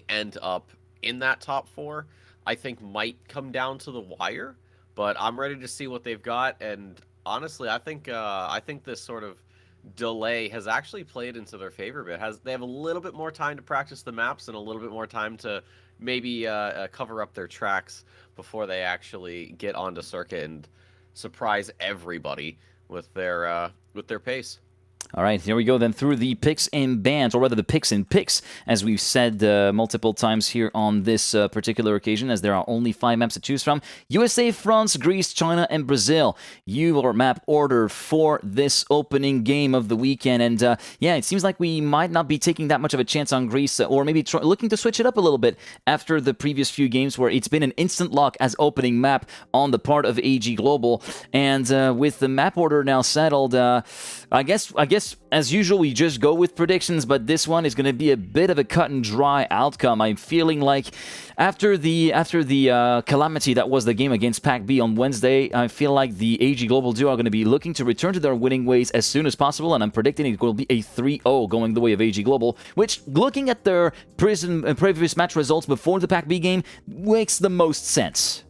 end up in that top four, I think might come down to the wire. But I'm ready to see what they've got, and honestly, I think this sort of delay has actually played into their favor a bit. Has They have a little bit more time to practice the maps and a little bit more time to maybe cover up their tracks before they actually get onto circuit and surprise everybody with their pace. All right, here we go then through the picks and bans, or rather the picks and picks, as we've said multiple times here on this particular occasion, as there are only 5 maps to choose from. USA, France, Greece, China, and Brazil. Your map order for this opening game of the weekend. And yeah, it seems like we might not be taking that much of a chance on Greece, or maybe looking to switch it up a little bit after the previous few games where it's been an instant lock as opening map on the part of AG Global. And with the map order now settled, I guess as usual, we just go with predictions, but this one is going to be a bit of a cut and dry outcome. I'm feeling like after the calamity that was the game against Pack B on Wednesday, I feel like the AG Global duo are going to be looking to return to their winning ways as soon as possible, and I'm predicting it will be a 3-0 going the way of AG Global, which, looking at their previous match results before the Pack B game, makes the most sense.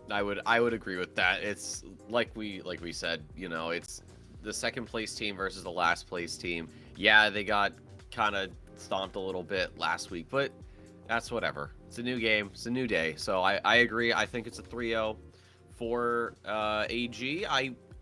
I would agree with that. It's like we said, it's the second place team versus the last place team. Yeah, they got kind of stomped a little bit last week, but that's whatever. It's a new game. It's a new day. So I agree. I think it's a 3-0 for AG.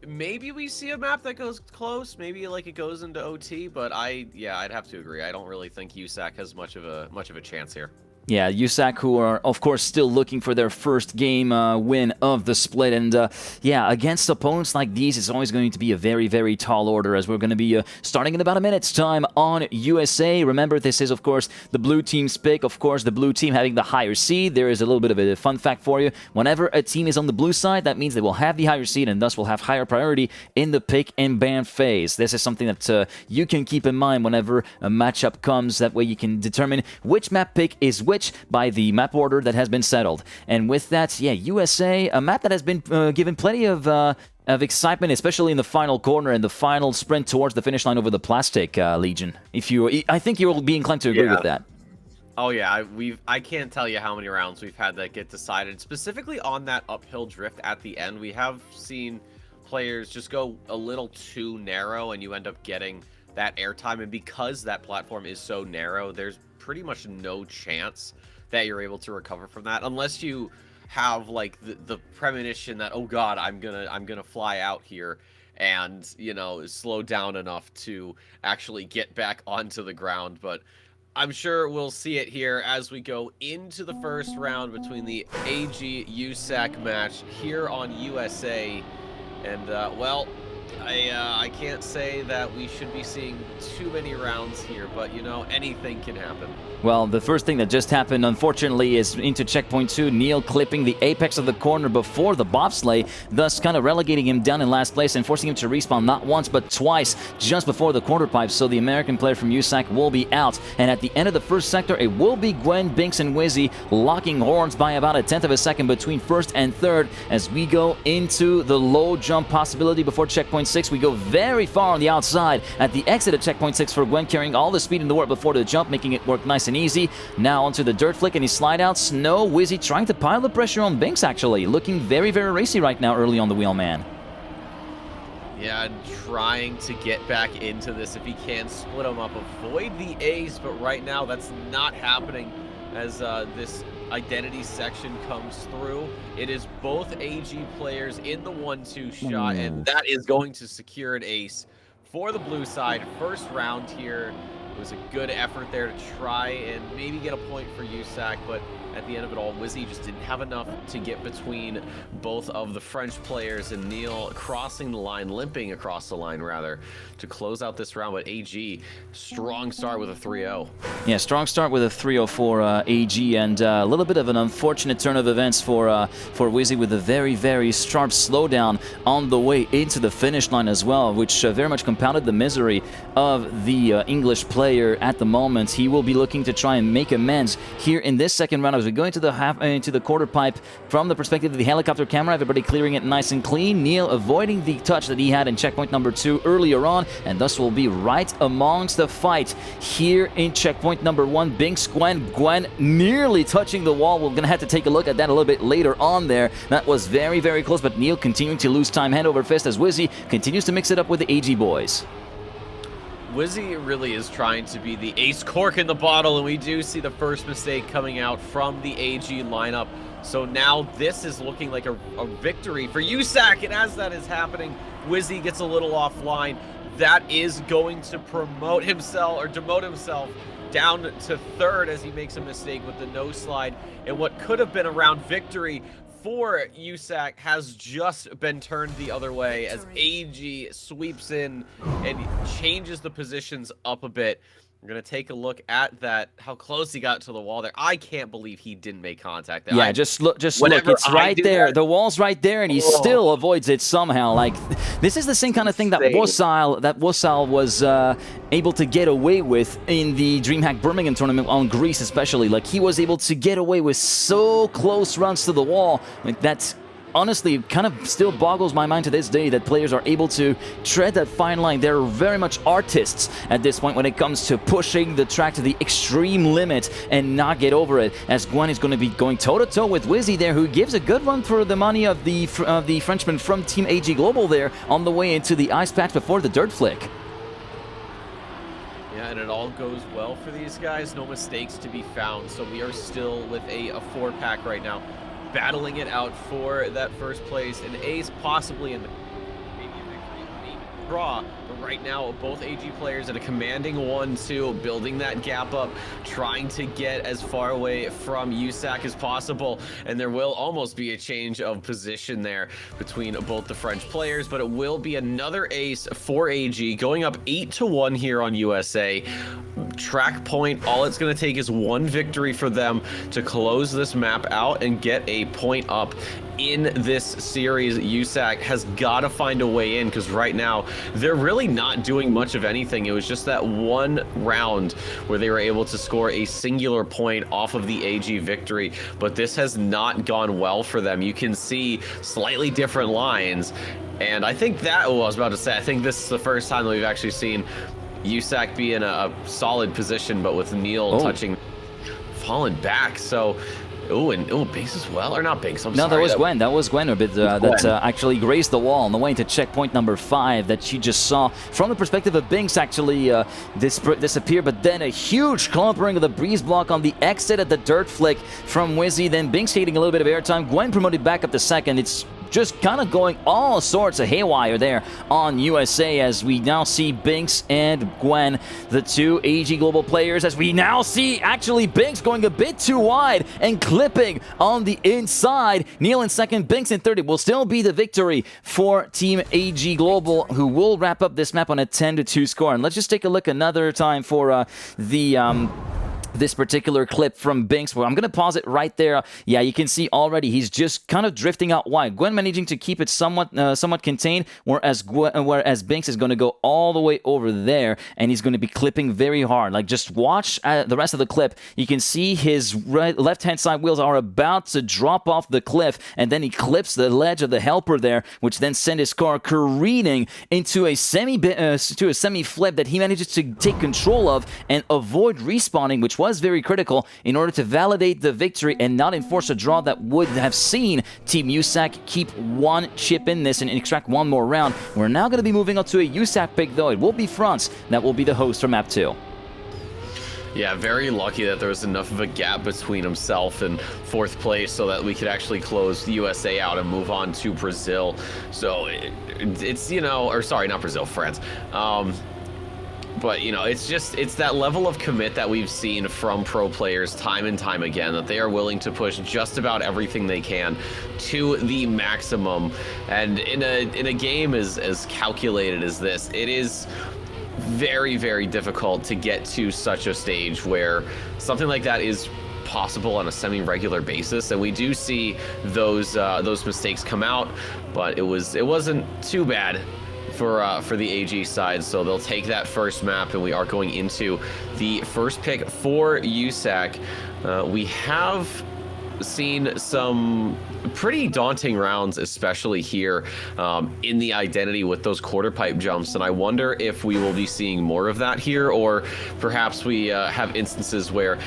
Maybe we see a map that goes close. Maybe like it goes into OT, but I'd have to agree. I don't really think USAK has much of a chance here. Yeah, USAK, who are, of course, still looking for their first game win of the split. And, yeah, against opponents like these, it's always going to be a very, very tall order, as we're going to be starting in about a minute's time on USA. Remember, this is, of course, the blue team's pick. Of course, the blue team having the higher seed. There is a little bit of a fun fact for you. Whenever a team is on the blue side, that means they will have the higher seed and thus will have higher priority in the pick and ban phase. This is something that you can keep in mind whenever a matchup comes. That way you can determine which map pick is which by the map order that has been settled. And with that, yeah, USA, a map that has been given plenty of excitement, especially in the final corner and the final sprint towards the finish line over the plastic, Legion. I think you'll be inclined to agree with that. Oh yeah, I can't tell you how many rounds we've had that get decided specifically on that uphill drift at the end. We have seen players just go a little too narrow, and you end up getting that airtime. And because that platform is so narrow, there's pretty much no chance that you're able to recover from that unless you have like the premonition that, oh god, I'm gonna fly out here and slow down enough to actually get back onto the ground. But I'm sure we'll see it here as we go into the first round between the AG USAK match here on USA. And well, I can't say that we should be seeing too many rounds here, but anything can happen. Well, the first thing that just happened, unfortunately, is into checkpoint 2, Neil clipping the apex of the corner before the bobsleigh, thus kind of relegating him down in last place and forcing him to respawn not once but twice just before the quarter pipe. So the American player from USAK will be out. And at the end of the first sector, it will be Gwen, Binks, and Wizzy locking horns by about a tenth of a second between first and third as we go into the low jump possibility before checkpoint 6. We go very far on the outside at the exit of checkpoint 6 for Gwen, carrying all the speed in the world before the jump, making it work nice and easy. Now onto the dirt flick and his slide out. Snow, Wizzy trying to pile the pressure on Binks, actually. Looking very, very racy right now early on the wheel, man. Yeah, trying to get back into this if he can, split them up, avoid the A's, but right now that's not happening as this identity section comes through. It is both AG players in the 1-2 shot, and that is going to secure an ace for the blue side. First round here. It was a good effort there to try and maybe get a point for USAK, but at the end of it all, Wizzy just didn't have enough to get between both of the French players, and Neil crossing the line, limping across the line rather, to close out this round. But AG, strong start with a 3-0. Yeah, strong start with a 3-0 for AG, and a little bit of an unfortunate turn of events for Wizzy with a very, very sharp slowdown on the way into the finish line as well, which very much compounded the misery of the English player. player at the moment. He will be looking to try and make amends here in this second round as we go into the quarter pipe from the perspective of the helicopter camera. Everybody clearing it nice and clean. Neil avoiding the touch that he had in checkpoint number 2 earlier on, and thus will be right amongst the fight here in checkpoint number 1. Binks, Gwen nearly touching the wall. We're going to have to take a look at that a little bit later on there. That was very, very close, but Neil continuing to lose time hand over fist as Wizzy continues to mix it up with the AG boys. Wizzy really is trying to be the ace cork in the bottle, and we do see the first mistake coming out from the AG lineup. So now this is looking like a victory for USAK, and as that is happening, Wizzy gets a little offline. That is going to promote himself, or demote himself, down to third as he makes a mistake with the no slide. And what could have been a round victory for USAK has just been turned the other way as AG sweeps in and changes the positions up a bit. We're going to take a look at that, how close he got to the wall there. I can't believe he didn't make contact there. Yeah, just look. It's right there. The wall's right there, and he still avoids it somehow. Like, this is the same kind of thing that Wasal was able to get away with in the DreamHack Birmingham tournament on Greece especially. Like, he was able to get away with so close runs to the wall. Like, that's honestly, it kind of still boggles my mind to this day that players are able to tread that fine line. They're very much artists at this point when it comes to pushing the track to the extreme limit and not get over it, as Gwen is going to be going toe-to-toe with Wizzy there, who gives a good run for the money of the Frenchman from Team AG Global there on the way into the ice patch before the dirt flick. Yeah, and it all goes well for these guys. No mistakes to be found, so we are still with a 4-pack right now, battling it out for that first place, an ace possibly in the maybe a victory, maybe a draw. But right now, both AG players at a commanding 1-2, building that gap up, trying to get as far away from USAK as possible. And there will almost be a change of position there between both the French players, but it will be another ace for AG, going up 8-1 here on USA. Track point, all it's going to take is one victory for them to close this map out and get a point up in this series. USAK has got to find a way in, because right now they're really not doing much of anything. It was just that one round where they were able to score a singular point off of the AG victory, but this has not gone well for them. You can see slightly different lines, and I think that, I was about to say, I think this is the first time that we've actually seen USAK be in a solid position, but with Neil touching, fallen back. So, Binks as well, or not Binks? I'm sorry. No, that was Gwen. That was Gwen a bit. That actually grazed the wall on the way to checkpoint number 5 that you just saw. From the perspective of Binks, actually disappear, but then a huge clumpering of the breeze block on the exit at the dirt flick from Wizzy. Then Binks taking a little bit of airtime. Gwen promoted back up to second. It's just kind of going all sorts of haywire there on USA, as we now see Binks and Gwen, the two AG Global players, as we now see actually Binks going a bit too wide and clipping on the inside. Neil in second, Binks in third. It will still be the victory for Team AG Global, who will wrap up this map on a 10-2 score. And let's just take a look another time for this particular clip from Binks. Well, I'm going to pause it right there. Yeah, you can see already he's just kind of drifting out wide. Gwen managing to keep it somewhat contained, whereas Binks is going to go all the way over there, and he's going to be clipping very hard. Like, just watch the rest of the clip. You can see his left-hand side wheels are about to drop off the cliff, and then he clips the ledge of the helper there, which then sent his car careening into a semi-flip that he manages to take control of and avoid respawning, which was very critical in order to validate the victory and not enforce a draw that would have seen Team USAK keep one chip in this and extract one more round. We're now going to be moving on to a USAK pick, though. It will be France that will be the host for map 2. Yeah, very lucky that there was enough of a gap between himself and fourth place so that we could actually close the USA out and move on to Brazil. So it's, you know, or sorry, not Brazil, France. But, you know, it's that level of commit that we've seen from pro players time and time again, that they are willing to push just about everything they can to the maximum. And in a game as calculated as this, it is very, very difficult to get to such a stage where something like that is possible on a semi-regular basis, and we do see those mistakes come out, but it wasn't too bad for the AG side. So they'll take that first map, and we are going into the first pick for USAK. We have seen some pretty daunting rounds, especially here in the identity with those quarter pipe jumps, and I wonder if we will be seeing more of that here, or perhaps we have instances where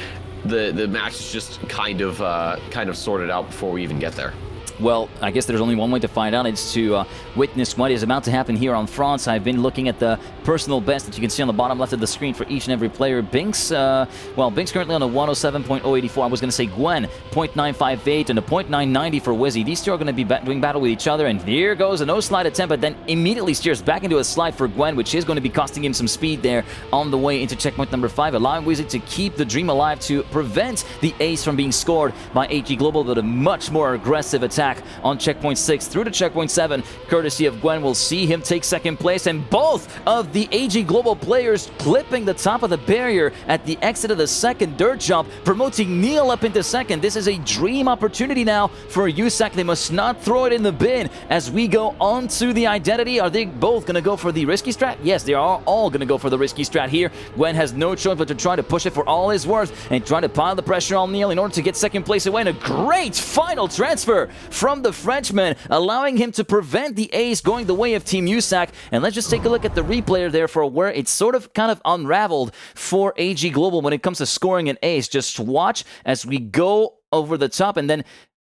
the match is just kind of sorted out before we even get there. Well, I guess there's only one way to find out. It's to witness what is about to happen here on France. I've been looking at the personal best that you can see on the bottom left of the screen for each and every player. Binks, well, Binks currently on a 107.084. I was going to say Gwen, 0.958, and a 0.990 for Wizzy. These two are going to be doing battle with each other, and here goes a no-slide attempt, but then immediately steers back into a slide for Gwen, which is going to be costing him some speed there on the way into checkpoint number 5, allowing Wizzy to keep the dream alive to prevent the ace from being scored by AG Global, but a much more aggressive attack on checkpoint 6 through to checkpoint 7, courtesy of Gwen. We'll see him take second place, and both of the AG Global players clipping the top of the barrier at the exit of the second dirt jump, promoting Neil up into second. This is a dream opportunity now for USAK. They must not throw it in the bin as we go on to the identity. Are they both going to go for the risky strat? Yes, they are all going to go for the risky strat here. Gwen has no choice but to try to push it for all his worth and try to pile the pressure on Neil in order to get second place away. And a great final transfer from the Frenchman, allowing him to prevent the ace going the way of Team USAK. And let's just take a look at the replay there for where it's sort of kind of unraveled for AG Global when it comes to scoring an ace. Just watch as we go over the top, and then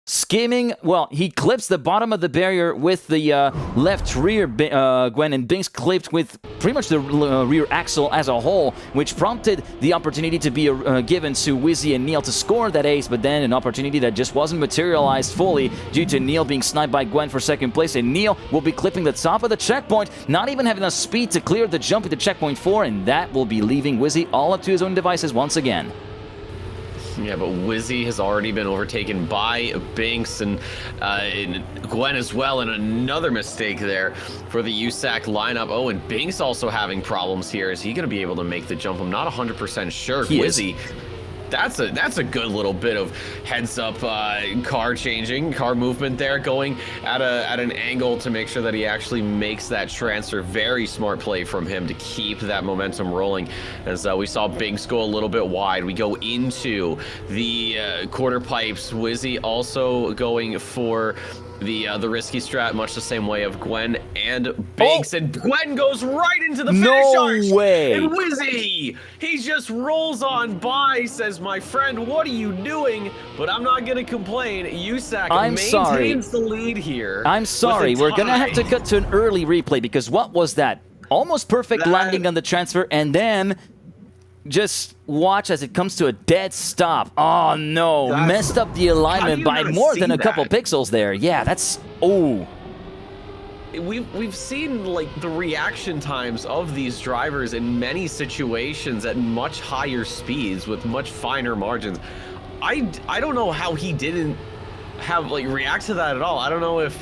skimming, well, he clips the bottom of the barrier with the left rear, Gwen, and Binks clipped with pretty much the rear axle as a whole, which prompted the opportunity to be given to Wizzy and Neil to score that ace, but then an opportunity that just wasn't materialized fully due to Neil being sniped by Gwen for second place, and Neil will be clipping the top of the checkpoint, not even having enough speed to clear the jump into checkpoint 4, and that will be leaving Wizzy all up to his own devices once again. Yeah, but Wizzy has already been overtaken by Binks and Gwen as well, and another mistake there for the USAK lineup. Oh, and Binks also having problems here. Is he going to be able to make the jump? I'm not 100% sure. Wizzy, that's a good little bit of heads-up car movement there, going at an angle to make sure that he actually makes that transfer. Very smart play from him to keep that momentum rolling. As we saw Binks go a little bit wide. We go into the quarter pipes. Wizzy also going for the risky strat, much the same way of Gwen and Binks, and Gwen goes right into the finish arch. No way! And Wizzy, he just rolls on by, says, "My friend, what are you doing?" But I'm not gonna complain. USAK maintains the lead here. I'm sorry, we're gonna have to cut to an early replay, because what was that? Almost perfect landing on the transfer, and then just watch as it comes to a dead stop. Oh no, messed up the alignment by more than a couple pixels there. Yeah, that's, oh. We've seen like the reaction times of these drivers in many situations at much higher speeds with much finer margins. I don't know how he didn't have react to that at all. I don't know if,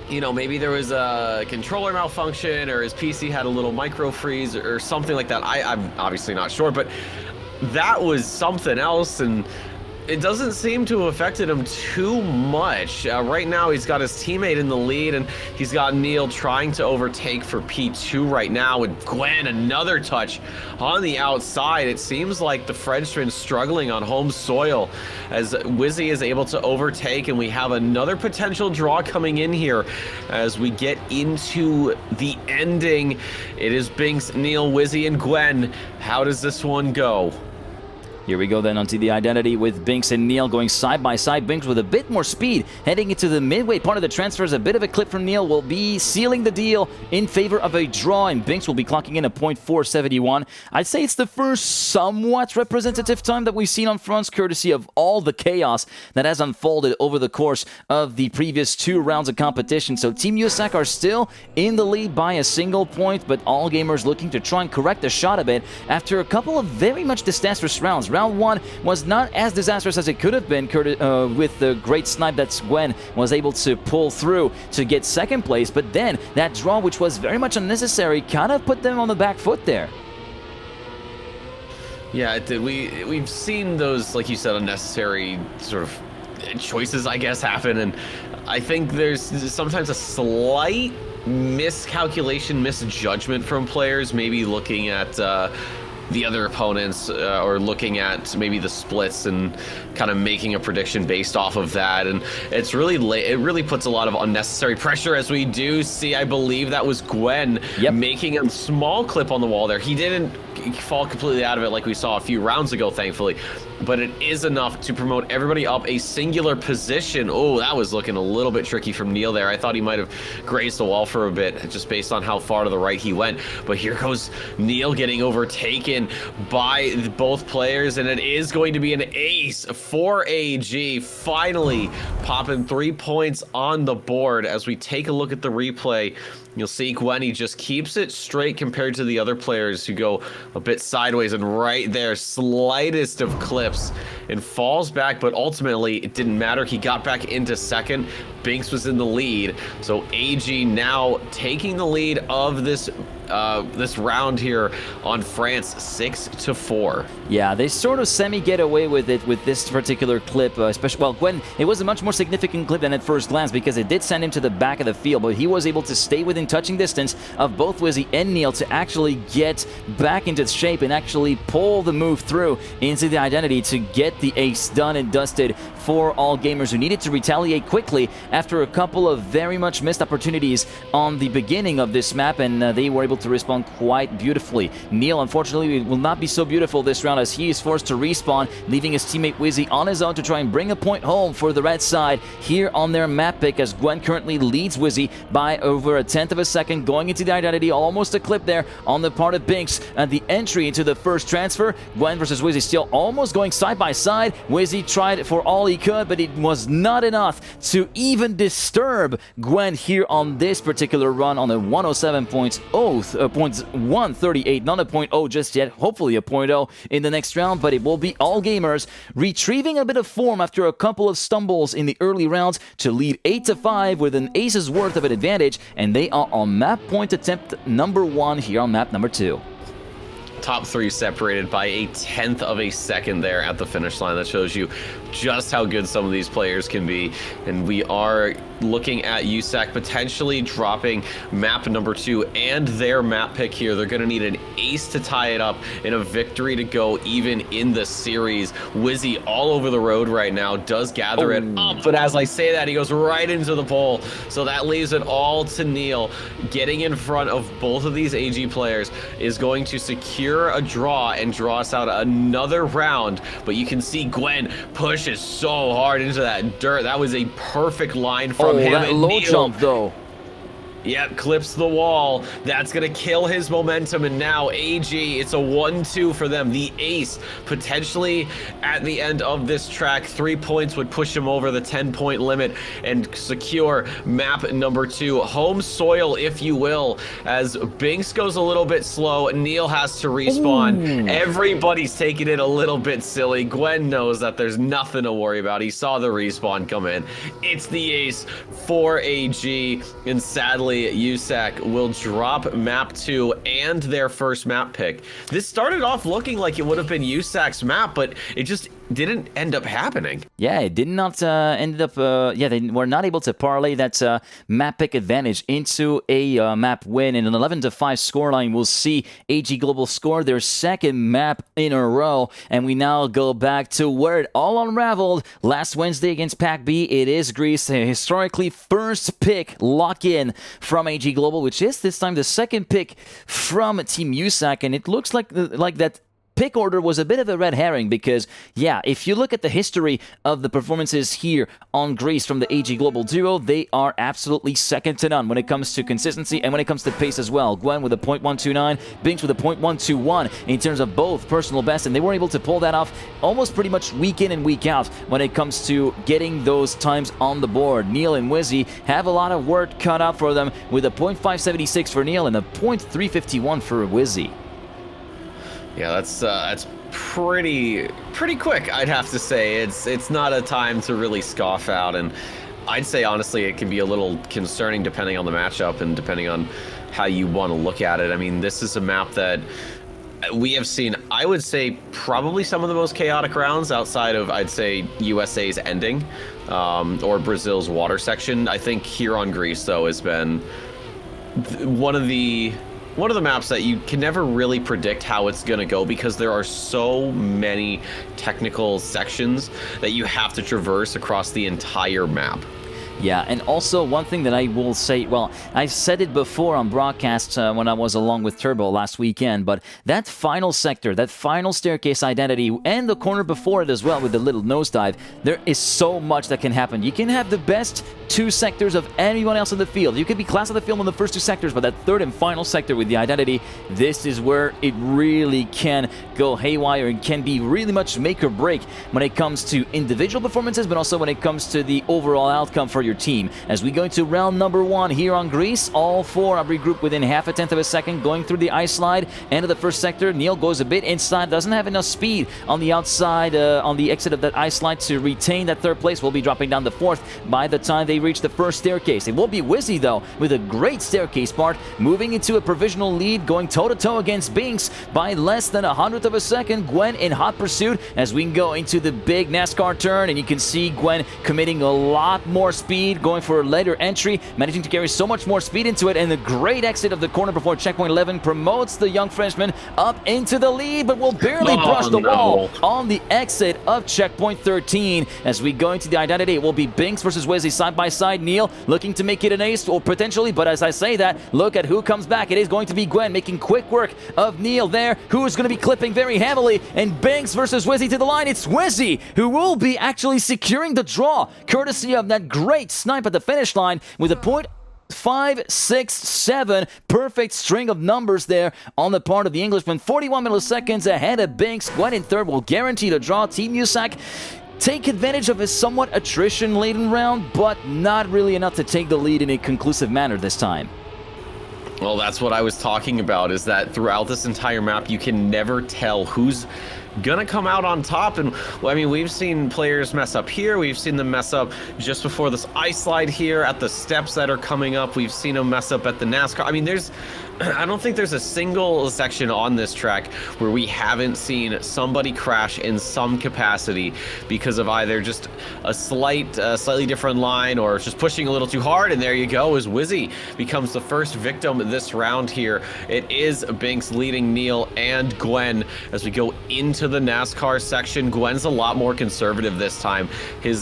you know, maybe there was a controller malfunction or his PC had a little micro freeze or something like that. I'm obviously not sure, but that was something else, and it doesn't seem to have affected him too much. Right now, he's got his teammate in the lead, and he's got Neil trying to overtake for P2 right now, with Gwen another touch on the outside. It seems like the Frenchman's struggling on home soil as Wizzy is able to overtake, and we have another potential draw coming in here as we get into the ending. It is Binks, Neil, Wizzy, and Gwen. How does this one go? Here we go then onto the identity with Binks and Neil going side by side. Binks with a bit more speed heading into the midway part of the transfers. A bit of a clip from Neil will be sealing the deal in favor of a draw, and Binks will be clocking in a 0.471. I'd say it's the first somewhat representative time that we've seen on fronts, courtesy of all the chaos that has unfolded over the course of the previous 2 rounds of competition. So Team USAK are still in the lead by a single point, but all gamers looking to try and correct the shot a bit after a couple of very much disastrous rounds. Round 1 was not as disastrous as it could have been, with the great snipe that Gwen was able to pull through to get second place, but then that draw, which was very much unnecessary, kind of put them on the back foot there. Yeah, it did. We've seen those, like you said, unnecessary sort of choices, I guess, happen, and I think there's sometimes a slight miscalculation, misjudgment from players, maybe looking at the other opponents or looking at maybe the splits and kind of making a prediction based off of that. And it's really it really puts a lot of unnecessary pressure, as we do see. I believe that was Gwen making a small clip on the wall there. He didn't fall completely out of it like we saw a few rounds ago, thankfully, but it is enough to promote everybody up a singular position. Oh, that was looking a little bit tricky from Neil there. I thought he might have grazed the wall for a bit just based on how far to the right he went, but here goes Neil getting overtaken by both players, and it is going to be an ace for AG, finally popping 3 points on the board. As we take a look at the replay, you'll see Gwen, he just keeps it straight compared to the other players who go a bit sideways, and right there, slightest of clips, and falls back, but ultimately it didn't matter. He got back into second. Binks was in the lead, so AG now taking the lead of this this round here on France, 6-4. Yeah, they sort of semi-get away with it with this particular clip, especially, well, Gwen, it was a much more significant clip than at first glance because it did send him to the back of the field, but he was able to stay within touching distance of both Wizzy and Neil to actually get back into shape and actually pull the move through into the identity to get the ace done and dusted for all gamers who needed to retaliate quickly after a couple of very much missed opportunities on the beginning of this map, and they were able to respond quite beautifully. Neil, unfortunately, will not be so beautiful this round as he is forced to respawn, leaving his teammate Wizzy on his own to try and bring a point home for the red side here on their map pick, as Gwen currently leads Wizzy by over a tenth of a second, going into the identity. Almost a clip there on the part of Binks at the entry into the first transfer. Gwen versus Wizzy still almost going side by side. Wizzy tried for all he could, but it was not enough to even disturb Gwen here on this particular run on a 107.138, not a 0.0 just yet, hopefully a 0.0 in the next round, but it will be all gamers retrieving a bit of form after a couple of stumbles in the early rounds to lead 8-5 with an ace's worth of an advantage, and they are on map point attempt number 1 here on map number 2. Top 3 separated by a tenth of a second there at the finish line. That shows you just how good some of these players can be, and we are looking at USAK potentially dropping map number 2 and their map pick here. They're going to need an ace to tie it up and a victory to go even in the series. Wizzy all over the road right now, does gather it up, but as I say that, he goes right into the pole, so that leaves it all to Neil. Getting in front of both of these AG players is going to secure a draw and draw us out another round, but you can see Gwen pushes so hard into that dirt. That was a perfect line from him. That low jump though. Yep, clips the wall. That's going to kill his momentum, and now AG, it's a 1-2 for them. The ace, potentially at the end of this track, 3 points would push him over the 10-point limit and secure map number 2. Home soil, if you will, as Binks goes a little bit slow. Neil has to respawn. Everybody's taking it a little bit silly. Gwen knows that there's nothing to worry about. He saw the respawn come in. It's the ace for AG, and sadly, USAK will drop map 2 and their first map pick. This started off looking like it would have been USAK's map, but it just didn't end up happening. Yeah, it did not end up, yeah, they were not able to parlay that map pick advantage into a map win. In an 11-5 scoreline, we'll see AG Global score their second map in a row, and we now go back to where it all unraveled last Wednesday against Pack B. It is Greece, a historically first pick lock-in from AG Global, which is this time the second pick from Team USAK, and it looks like that pick order was a bit of a red herring because, yeah, if you look at the history of the performances here on Greece from the AG Global duo, they are absolutely second to none when it comes to consistency and when it comes to pace as well. Gwen with a .129, Binks with a .121 in terms of both personal best, and they were able to pull that off almost pretty much week in and week out when it comes to getting those times on the board. Neil and Wizzy have a lot of work cut out for them with a .576 for Neil and a .351 for Wizzy. Yeah, that's pretty quick, I'd have to say. It's not a time to really scoff out, and I'd say honestly it can be a little concerning depending on the matchup and depending on how you want to look at it. I mean, this is a map that we have seen, I would say, probably some of the most chaotic rounds outside of, I'd say, USA's ending or Brazil's water section. I think here on Greece, though, has been one of the maps that you can never really predict how it's going to go because there are so many technical sections that you have to traverse across the entire map. Yeah, and also one thing that I will say, well, I've said it before on broadcasts when I was along with Turbo last weekend, but that final sector, that final staircase identity, and the corner before it as well with the little nosedive, there is so much that can happen. You can have the best 2 sectors of anyone else in the field. You could be class of the field in the first 2 sectors, but that third and final sector with the identity, this is where it really can go haywire and can be really much make or break when it comes to individual performances, but also when it comes to the overall outcome for your team. As we go into round number 1 here on Greece, all 4 are regrouped within half a tenth of a second, going through the ice slide. End of the first sector, Neil goes a bit inside, doesn't have enough speed on the outside, on the exit of that ice slide to retain that 3rd place. Will be dropping down the 4th by the time they reach the 1st staircase. It will be Wizzy, though, with a great staircase part, moving into a provisional lead, going toe-to-toe against Binks by less than 100th of a second. Gwen in hot pursuit as we go into the big NASCAR turn, and you can see Gwen committing a lot more speed, going for a later entry, managing to carry so much more speed into it, and the great exit of the corner before checkpoint 11 promotes the young Frenchman up into the lead, but will barely brush the wall on the exit of checkpoint 13. As we go into the identity, it will be Binks versus Wizzy side by side. Neil looking to make it an ace, or potentially, but as I say that, look at who comes back. It is going to be Gwen making quick work of Neil there, who is going to be clipping very heavily, and Binks versus Wizzy to the line. It's Wizzy who will be actually securing the draw, courtesy of that great snipe at the finish line with a point 5, 6, 7. Perfect string of numbers there on the part of the Englishman. 41 milliseconds ahead of Binks. Gwen in 3rd will guarantee the draw. Team USAK take advantage of his somewhat attrition-laden round, but not really enough to take the lead in a conclusive manner this time. Well, that's what I was talking about, is that throughout this entire map, you can never tell who's gonna come out on top. And I mean, we've seen players mess up here, we've seen them mess up just before this ice slide here at the steps that are coming up, we've seen them mess up at the NASCAR. I mean, I don't think there's a single section on this track where we haven't seen somebody crash in some capacity because of either just a slightly different line or just pushing a little too hard. And there you go, as Wizzy becomes the first victim this round here. It is Binks leading Neil and Gwen as we go into the NASCAR section. Gwen's a lot more conservative this time. His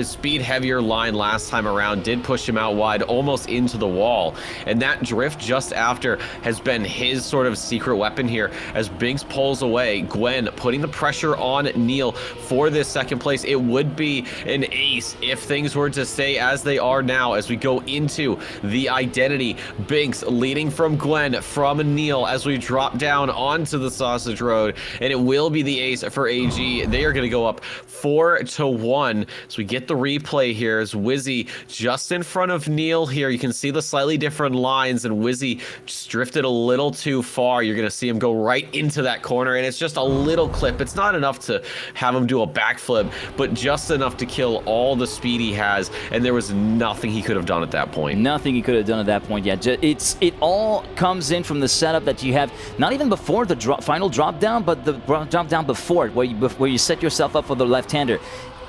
speed heavier line last time around did push him out wide, almost into the wall, and that drift just after has been his sort of secret weapon here as Binks pulls away. Gwen putting the pressure on Neil for this 2nd place. It would be an ace if things were to stay as they are now as we go into the identity. Binks leading from Gwen, from Neil as we drop down onto the sausage road, and it will be the ace for AG. They are going to go up 4-1. So we get the replay here as Wizzy just in front of Neil here. You can see the slightly different lines, and Wizzy just drifted a little too far. You're going to see him go right into that corner, and it's just a little clip. It's not enough to have him do a backflip, but just enough to kill all the speed he has, and there was nothing he could have done at that point. Nothing he could have done at that point yet. It all comes in from the setup that you have, not even before the final drop down, but the drop down before it, where you set yourself up for the left-hander.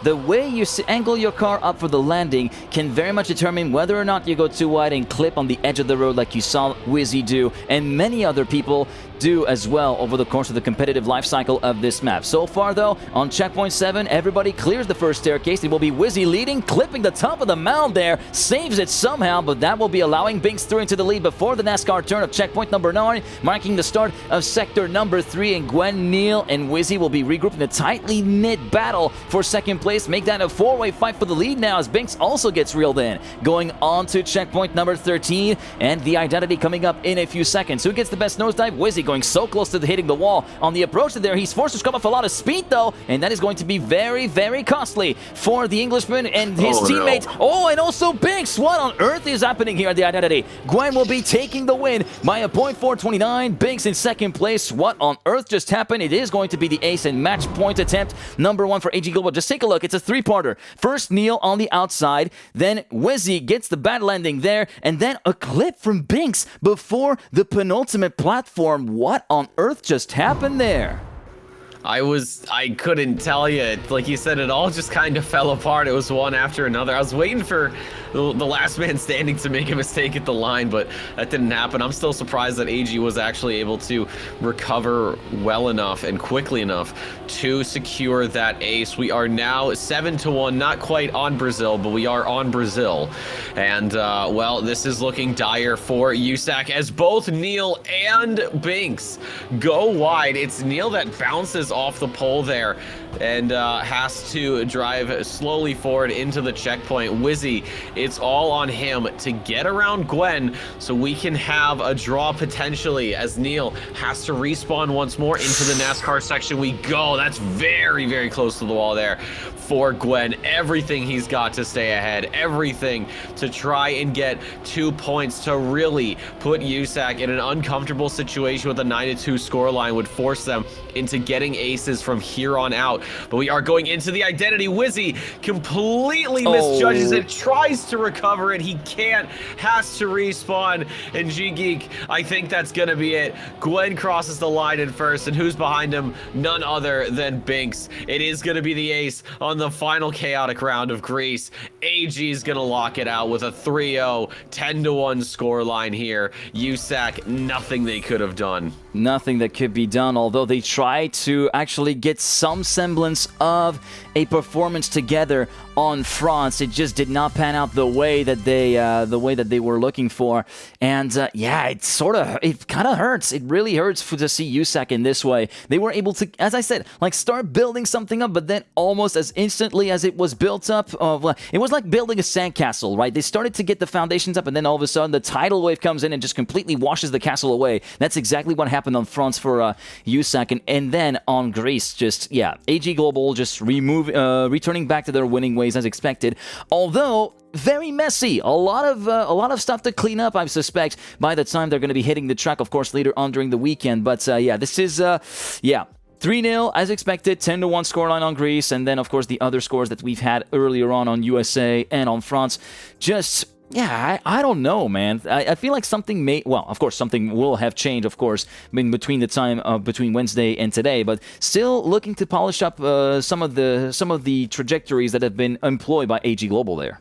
The way you angle your car up for the landing can very much determine whether or not you go too wide and clip on the edge of the road like you saw Wizzy do, and many other people do as well over the course of the competitive life cycle of this map. So far, though, on checkpoint 7, everybody clears the first staircase. It will be Wizzy leading, clipping the top of the mound there, saves it somehow, but that will be allowing Binks through into the lead before the NASCAR turn of checkpoint number 9, marking the start of sector number 3, and Gwen, Neil, and Wizzy will be regrouped in a tightly knit battle for 2nd place. Make that a 4-way fight for the lead now as Binks also gets reeled in. Going on to checkpoint number 13, and the identity coming up in a few seconds. Who gets the best nosedive? Wizzy going so close to hitting the wall. On the approach to there, he's forced to scrub off a lot of speed, though, and that is going to be very, very costly for the Englishman and his teammates. No. Oh, and also Binks. What on earth is happening here at the identity? Gwen will be taking the win by a .429. Binks in 2nd place. What on earth just happened? It is going to be the ace and match point attempt number 1 for AG Global. Just take a look. It's a 3-parter. First, Neil on the outside, then Wizzy gets the bad landing there, and then a clip from Binks before the penultimate platform. What on earth just happened there? I couldn't tell you. Like you said, it all just kind of fell apart. It was one after another. I was waiting for the last man standing to make a mistake at the line, but that didn't happen. I'm still surprised that AG was actually able to recover well enough and quickly enough to secure that ace. We are now 7-1, not quite on Brazil, but we are on Brazil. And, well, this is looking dire for USAK as both Neil and Binks go wide. It's Neil that bounces off the pole there and has to drive slowly forward into the checkpoint. Wizzy, it's all on him to get around Gwen so we can have a draw potentially as Neil has to respawn once more into the NASCAR section. We go. That's very, very close to the wall there for Gwen. Everything he's got to stay ahead, everything to try and get 2 points to really put USAK in an uncomfortable situation with a 9-2 scoreline would force them into getting aces from here on out. But we are going into the identity. Wizzy completely misjudges it, tries to recover it. He can't, has to respawn. And G-Geek, I think that's going to be it. Gwen crosses the line in first, and who's behind him? None other than Binks. It is going to be the ace on the final chaotic round of Greece. AG is going to lock it out with a 3-0, 10-1 scoreline here. USAK, nothing they could have done. Nothing that could be done, although they tried to actually get some semblance of a performance together on France. It just did not pan out the way that they were looking for. And yeah, it kind of hurts. It really hurts to see USAK in this way. They were able to, as I said, like start building something up, but then almost as instantly as it was built up, it was like building a sandcastle, right? They started to get the foundations up, and then all of a sudden the tidal wave comes in and just completely washes the castle away. That's exactly what happened on France for USAK, and then on Greece, just yeah, AG Global just returning back to their winning ways as expected. Although very messy, a lot of stuff to clean up, I suspect, by the time they're going to be hitting the track, of course, later on during the weekend. But yeah, this is 3-0 as expected, 10-1 scoreline on Greece, and then of course the other scores that we've had earlier on USA and on France. Just yeah, I don't know, man. I feel like something of course, something will have changed, of course, in between the time between Wednesday and today, but still looking to polish up some of the trajectories that have been employed by AG Global there.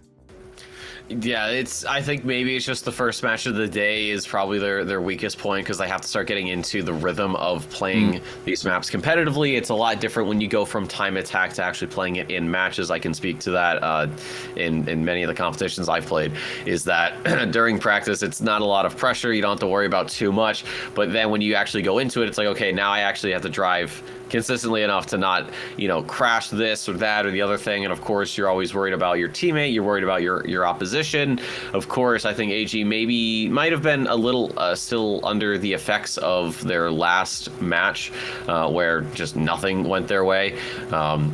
Yeah, I think maybe it's just the first match of the day is probably their weakest point because they have to start getting into the rhythm of playing these maps competitively. It's a lot different when you go from time attack to actually playing it in matches. I can speak to that in many of the competitions I've played, is that during practice, it's not a lot of pressure. You don't have to worry about too much. But then when you actually go into it, it's like, okay, now I actually have to drive consistently enough to not, crash this or that or the other thing. And of course, you're always worried about your teammate. You're worried about your opposition. Of course, I think AG might have been a little still under the effects of their last match where just nothing went their way,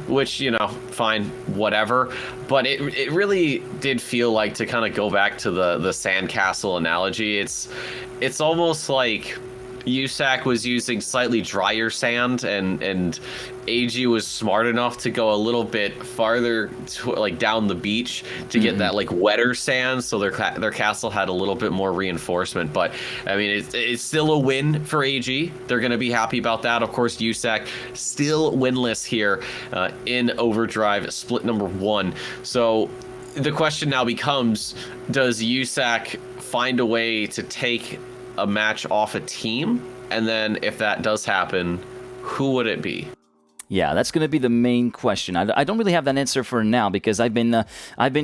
which, fine, whatever. But it really did feel like, to kind of go back to the sandcastle analogy, it's almost like USAK was using slightly drier sand, and AG was smart enough to go a little bit farther down the beach to get that wetter sand, so their castle had a little bit more reinforcement. But I mean, it's still a win for AG. They're going to be happy about that. Of course, USAK still winless here in Overdrive split number 1. So the question now becomes, does USAK find a way to take a match off a team? And then if that does happen, who would it be? Yeah, that's going to be the main question. I don't really have that answer for now because I've been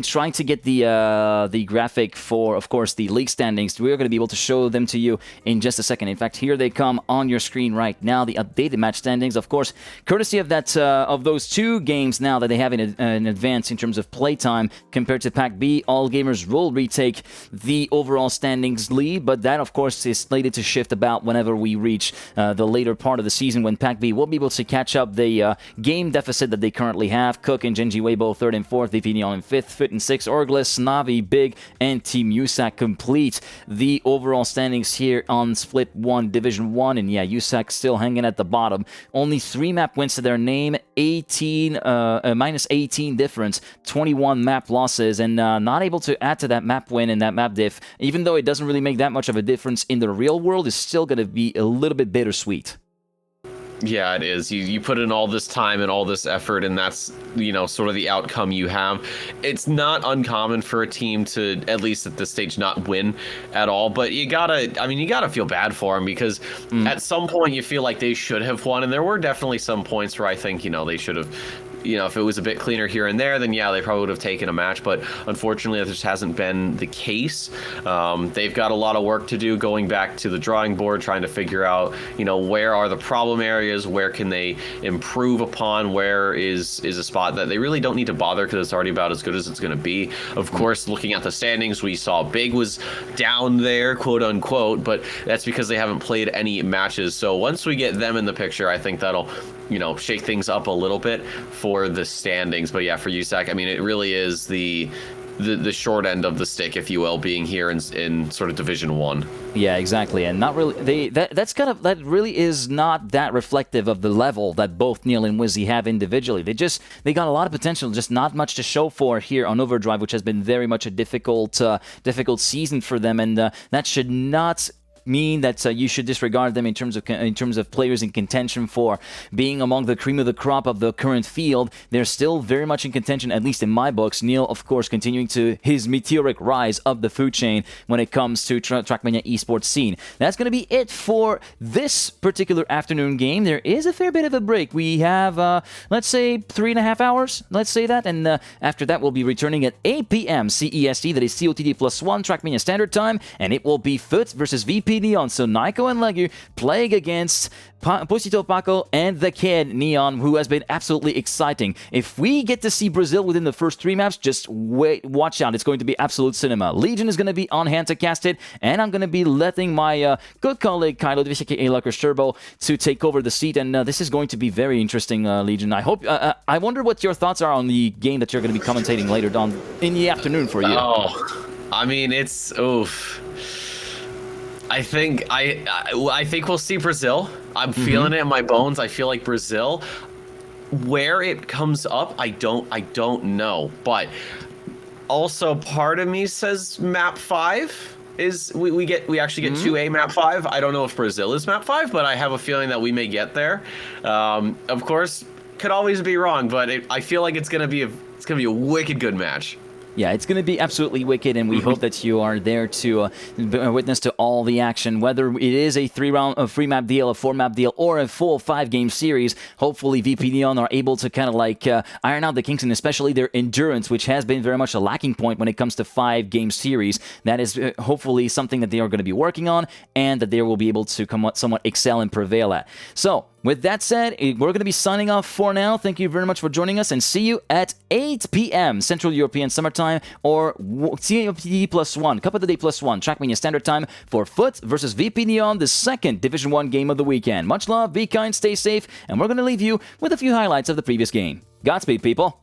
trying to get the graphic for, of course, the league standings. We're going to be able to show them to you in just a second. In fact, here they come on your screen right now. The updated match standings, of course, courtesy of that of those 2 games now that they have in advance in terms of playtime compared to Pack B. All gamers will retake the overall standings lead, but that, of course, is slated to shift about whenever we reach the later part of the season when Pack B will be able to catch up the game deficit that they currently have. Cook and Genji Weibo 3rd and 4th, VPNeon in 5th, Fit in 6th, Orglis, Navi, Big, and Team USAK complete the overall standings here on Split 1, Division 1. And yeah, USAK still hanging at the bottom. Only 3 map wins to their name, minus 18 difference, 21 map losses, and not able to add to that map win and that map diff, even though it doesn't really make that much of a difference in the real world, is still going to be a little bit bittersweet. Yeah, it is. You put in all this time and all this effort, and that's, you know, sort of the outcome you have. It's not uncommon for a team to, at least at this stage, not win at all. But you gotta feel bad for them, because at some point you feel like they should have won, and there were definitely some points where I think, you know, they should have. You know, if it was a bit cleaner here and there, then yeah, they probably would have taken a match. But unfortunately, that just hasn't been the case. They've got a lot of work to do, going back to the drawing board, trying to figure out, you know, where are the problem areas, where can they improve upon, where is a spot that they really don't need to bother because it's already about as good as it's going to be. Of course, looking at the standings, we saw Big was down there, quote unquote, but that's because they haven't played any matches. So once we get them in the picture, I think that'll, you know, shake things up a little bit for the standings. But yeah, for USAK, I mean, it really is the short end of the stick, if you will, being here in sort of Division 1. Yeah, exactly, and not really. That really is not that reflective of the level that both Neil and Wizzy have individually. They got a lot of potential, just not much to show for here on Overdrive, which has been very much a difficult season for them, and that should not mean that you should disregard them in terms of players in contention for being among the cream of the crop of the current field. They're still very much in contention, at least in my books. Neil, of course, continuing to his meteoric rise up the food chain when it comes to Trackmania esports scene. That's going to be it for this particular afternoon game. There is a fair bit of a break. We have, let's say, 3.5 hours. Let's say that, and after that, we'll be returning at 8 p.m. CEST. That is COTD +1 Trackmania Standard Time, and it will be FUT versus VP Neon. So Naiko and Legu playing against Pusito Paco and the kid Neon, who has been absolutely exciting. If we get to see Brazil within the first 3 maps, just watch out. It's going to be absolute cinema. Legion is going to be on hand to cast it, and I'm going to be letting my good colleague Kylo Luckers Turbo to take over the seat, and this is going to be very interesting, Legion. I wonder what your thoughts are on the game that you're going to be commentating later on in the afternoon for you. Oh, I mean, it's oof. I think we'll see Brazil. I'm feeling it in my bones. I feel like Brazil. Where it comes up, I don't know. But also, part of me says map 5 is we actually get 2A map 5. I don't know if Brazil is map 5, but I have a feeling that we may get there. Of course, could always be wrong, but I feel like it's gonna be a wicked good match. Yeah, it's going to be absolutely wicked, and we hope that you are there to witness to all the action, whether it is a 3-map deal, a 4-map deal, or a full 5-game series. Hopefully, VP Neon are able to kind of like iron out the kinks, and especially their endurance, which has been very much a lacking point when it comes to 5-game series. That is hopefully something that they are going to be working on, and that they will be able to somewhat excel and prevail at. So, with that said, we're going to be signing off for now. Thank you very much for joining us, and see you at 8 p.m. Central European Summertime, or COPD +1, Cup of the Day +1, Trackmania Standard Time for FUT versus VP Neon, the second Division 1 game of the weekend. Much love, be kind, stay safe, and we're going to leave you with a few highlights of the previous game. Godspeed, people.